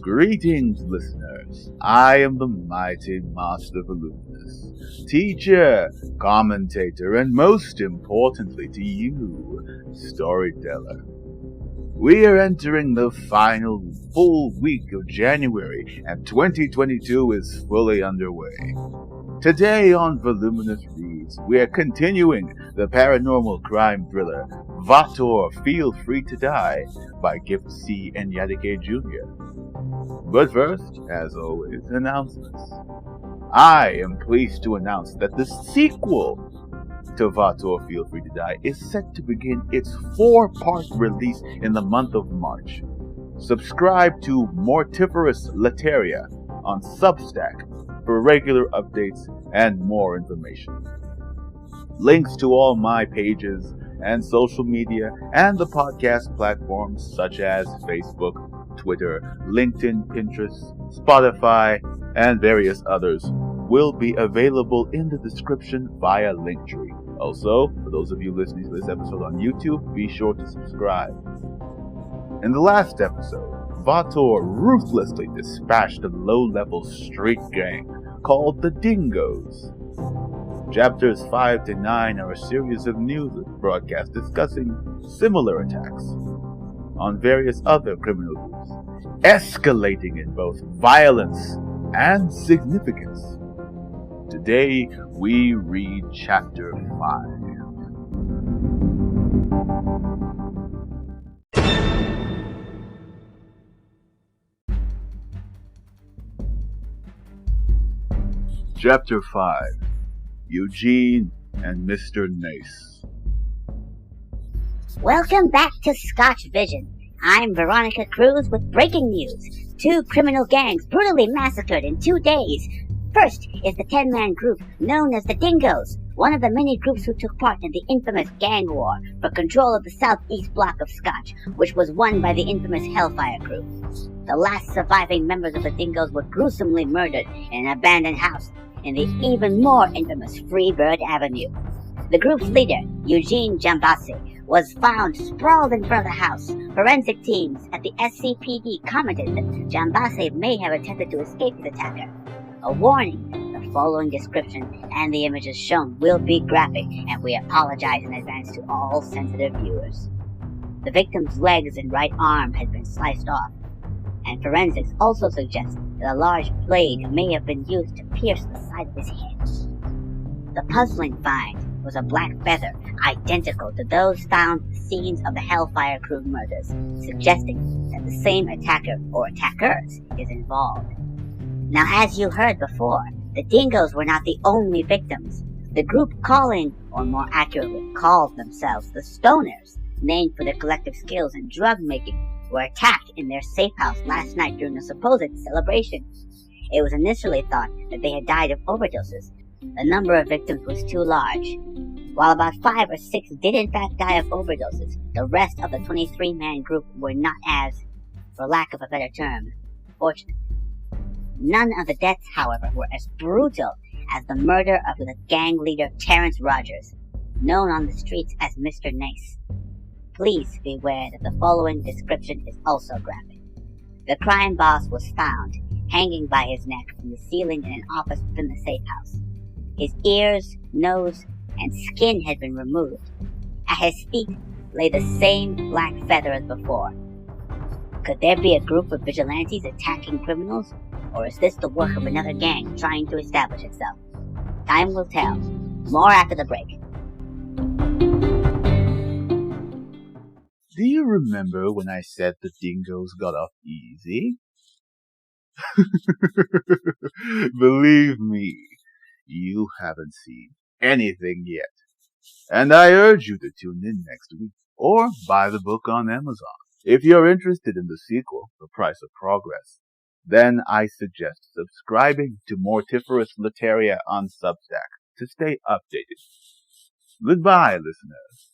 Greetings, listeners. I am the mighty Master Voluminous, teacher, commentator, and most importantly to you, storyteller. We are entering the final full week of January, and 2022 is fully underway. Today on Voluminous Reads, we are continuing the paranormal crime thriller Vatour, Feel Free to Die by Gift C. and Yadike Jr. But first, as always, announcements. I am pleased to announce that the sequel to Vatour, Feel Free to Die is set to begin its 4-part release in the month of March. Subscribe to Mortiferous Lateria on Substack for regular updates and more information. Links to all my pages and social media and the podcast platforms such as Facebook, Twitter, LinkedIn, Pinterest, Spotify, and various others will be available in the description via Linktree. Also, for those of you listening to this episode on YouTube, be sure to subscribe. In the last episode, Vatour ruthlessly dispatched a low-level street gang called the Dingoes. Chapters 5 to 9 are a series of news broadcasts discussing similar attacks on various other criminal groups, escalating in both violence and significance. Today, we read Chapter 5. Chapter 5. Eugene and Mr. Nace. Welcome back to Scotch Vision. I'm Veronica Cruz with breaking news. 2 criminal gangs brutally massacred in 2 days. First is the 10-man group known as the Dingoes, one of the many groups who took part in the infamous gang war for control of the southeast block of Scotch, which was won by the infamous Hellfire Crew. The last surviving members of the Dingoes were gruesomely murdered in an abandoned house in the even more infamous Freebird Avenue. The group's leader, Eugene Jambasi, was found sprawled in front of the house. Forensic teams at the SCPD commented that Jambasi may have attempted to escape his attacker. A warning, the following description and the images shown will be graphic, and we apologize in advance to all sensitive viewers. The victim's legs and right arm had been sliced off, and forensics also suggest that a large blade may have been used to pierce the side of his head. The puzzling find was a black feather identical to those found at the scenes of the Hellfire Crew murders, suggesting that the same attacker or attackers is involved. Now, as you heard before, the Dingoes were not the only victims. The group calling, or more accurately, called themselves the Stoners, named for their collective skills in drug making, were attacked in their safe house last night during a supposed celebration. It was initially thought that they had died of overdoses. The number of victims was too large. While about 5 or 6 did in fact die of overdoses, the rest of the 23-man group were not as, for lack of a better term, fortunate. None of the deaths, however, were as brutal as the murder of the gang leader Terrence Rogers, known on the streets as Mr. Nace. Please beware that the following description is also graphic. The crime boss was found hanging by his neck from the ceiling in an office within the safe house. His ears, nose, and skin had been removed. At his feet lay the same black feather as before. Could there be a group of vigilantes attacking criminals? Or is this the work of another gang trying to establish itself? Time will tell. More after the break. Do you remember when I said the Dingoes got off easy? Believe me, you haven't seen anything yet. And I urge you to tune in next week, or buy the book on Amazon. If you're interested in the sequel, The Price of Progress, then I suggest subscribing to Mortiferous Lateria on Substack to stay updated. Goodbye, listeners.